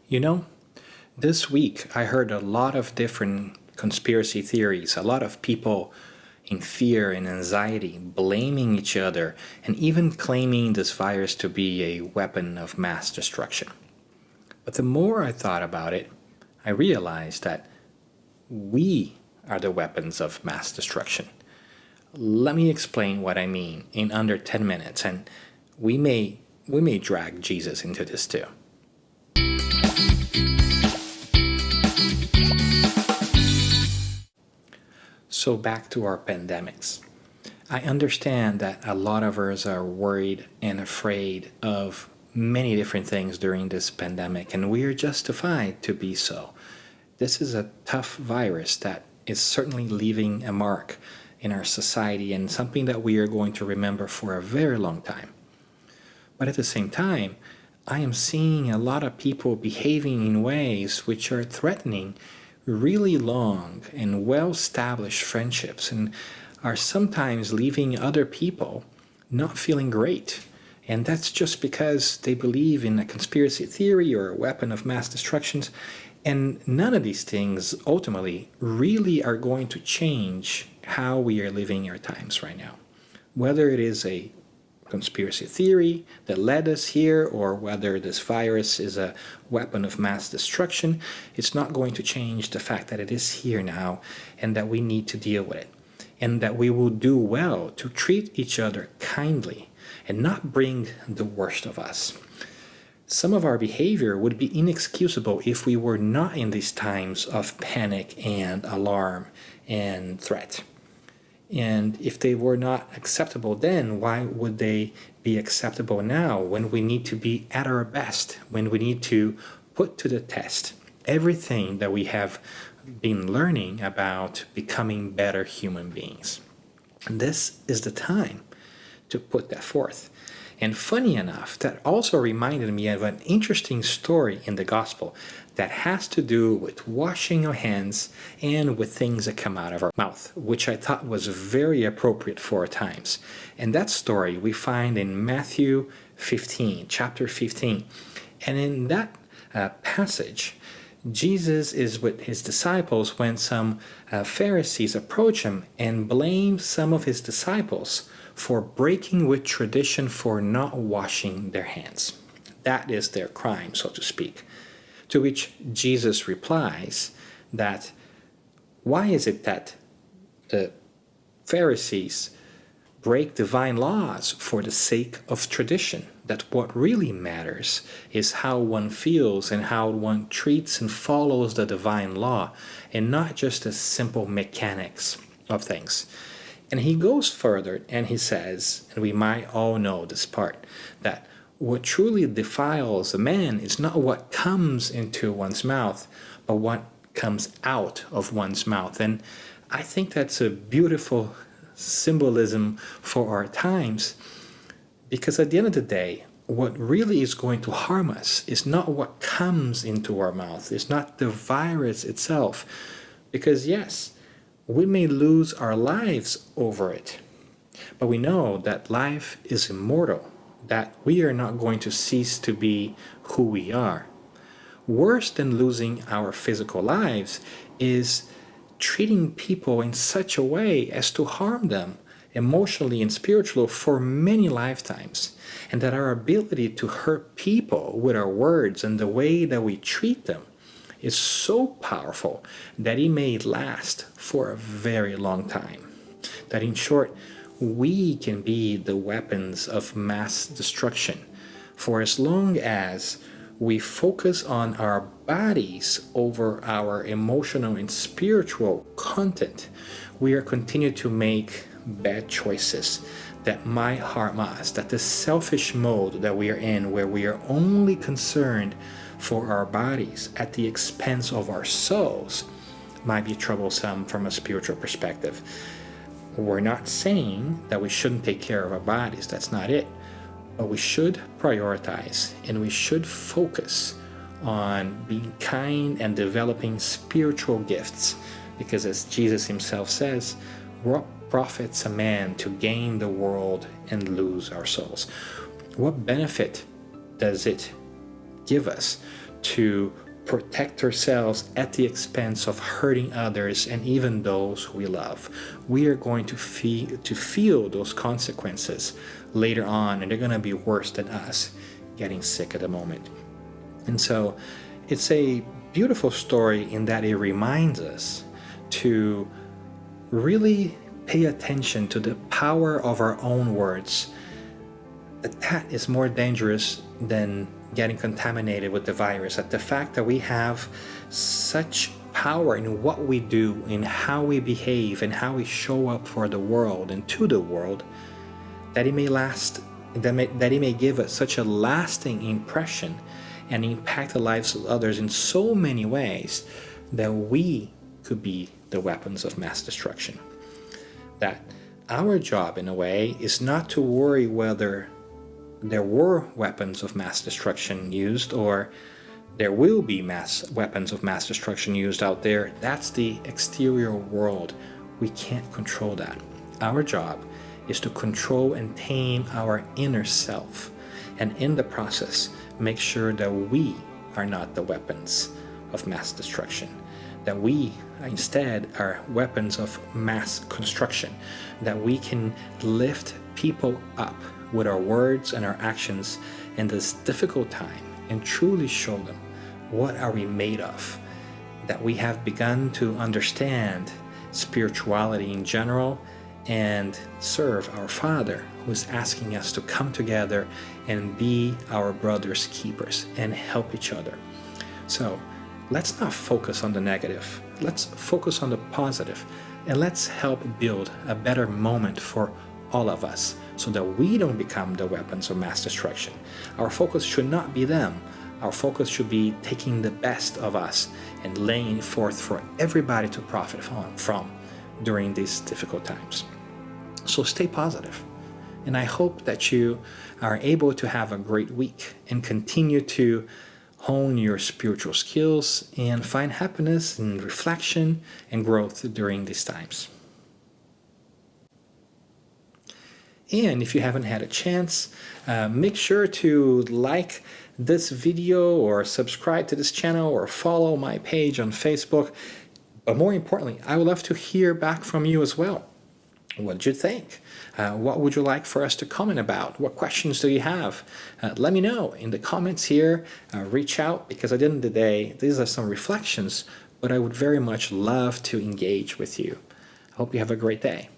You know, this week I heard a lot of different conspiracy theories, a lot of people in fear and anxiety, blaming each other, and even claiming this virus to be a weapon of mass destruction. But the more I thought about it, I realized that we are the weapons of mass destruction. Let me explain what I mean in under 10 minutes, and we may drag Jesus into this too. So back to our pandemics. I understand that a lot of us are worried and afraid of many different things during this pandemic, and we are justified to be so. This is a tough virus that is certainly leaving a mark in our society and something that we are going to remember for a very long time. But at the same time, I am seeing a lot of people behaving in ways which are threatening really long and well-established friendships and are sometimes leaving other people not feeling great. And that's just because they believe in a conspiracy theory or a weapon of mass destruction. And none of these things ultimately really are going to change how we are living our times right now. Whether it is a conspiracy theory that led us here, or whether this virus is a weapon of mass destruction, it's not going to change the fact that it is here now and that we need to deal with it. And that we will do well to treat each other kindly and not bring the worst of us. Some of our behavior would be inexcusable if we were not in these times of panic and alarm and threat. And if they were not acceptable then, why would they be acceptable now when we need to be at our best, when we need to put to the test everything that we have been learning about becoming better human beings? And this is the time to put that forth. And funny enough, that also reminded me of an interesting story in the gospel that has to do with washing our hands and with things that come out of our mouth, which I thought was very appropriate for our times. And that story we find in Matthew 15, chapter 15. And in that passage, Jesus is with his disciples when some Pharisees approach him and blame some of his disciples for breaking with tradition for not washing their hands. That is their crime, so to speak. To which Jesus replies that why is it that the Pharisees break divine laws for the sake of tradition? That what really matters is how one feels and how one treats and follows the divine law, and not just the simple mechanics of things. And he goes further and he says, and we might all know this part, that what truly defiles a man is not what comes into one's mouth, but what comes out of one's mouth. And I think that's a beautiful symbolism for our times, because at the end of the day, what really is going to harm us is not what comes into our mouth, it's not the virus itself. Because yes, we may lose our lives over it, but we know that life is immortal, that we are not going to cease to be who we are. Worse than losing our physical lives is treating people in such a way as to harm them emotionally and spiritually for many lifetimes, and that our ability to hurt people with our words and the way that we treat them is so powerful that it may last for a very long time. That in short, we can be the weapons of mass destruction for as long as we focus on our bodies over our emotional and spiritual content. We are continuing to make bad choices that might harm us, that the selfish mode that we are in, where we are only concerned for our bodies at the expense of our souls, might be troublesome from a spiritual perspective. We're not saying that we shouldn't take care of our bodies, that's not it. But we should prioritize and we should focus on being kind and developing spiritual gifts. Because as Jesus himself says, what profits a man to gain the world and lose our souls? What benefit does it give us to protect ourselves at the expense of hurting others and even those we love. We are going to feel those consequences later on, and they're going to be worse than us getting sick at the moment. And so it's a beautiful story in that it reminds us to really pay attention to the power of our own words. That is more dangerous than getting contaminated with the virus. That the fact that we have such power in what we do, in how we behave, and how we show up for the world and to the world, that it may give us such a lasting impression and impact the lives of others in so many ways that we could be the weapons of mass destruction. That our job, in a way, is not to worry whether there were weapons of mass destruction used or there will be weapons of mass destruction used out there. That's the exterior world. We can't control that. Our job is to control and tame our inner self, and in the process, make sure that we are not the weapons of mass destruction, that we instead are weapons of mass construction, that we can lift people up with our words and our actions in this difficult time and truly show them what are we made of, that we have begun to understand spirituality in general and serve our Father, who is asking us to come together and be our brother's keepers and help each other. So let's not focus on the negative. Let's focus on the positive, and let's help build a better moment for all of us so that we don't become the weapons of mass destruction. Our focus should not be them. Our focus should be taking the best of us and laying it forth for everybody to profit from during these difficult times. So stay positive, and I hope that you are able to have a great week and continue to hone your spiritual skills and find happiness and reflection and growth during these times. And if you haven't had a chance, make sure to like this video or subscribe to this channel or follow my page on Facebook. But more importantly, I would love to hear back from you as well. What did you think? What would you like for us to comment about? What questions do you have? Let me know in the comments here. Reach out, because at the end of the day, these are some reflections, but I would very much love to engage with you. I hope you have a great day.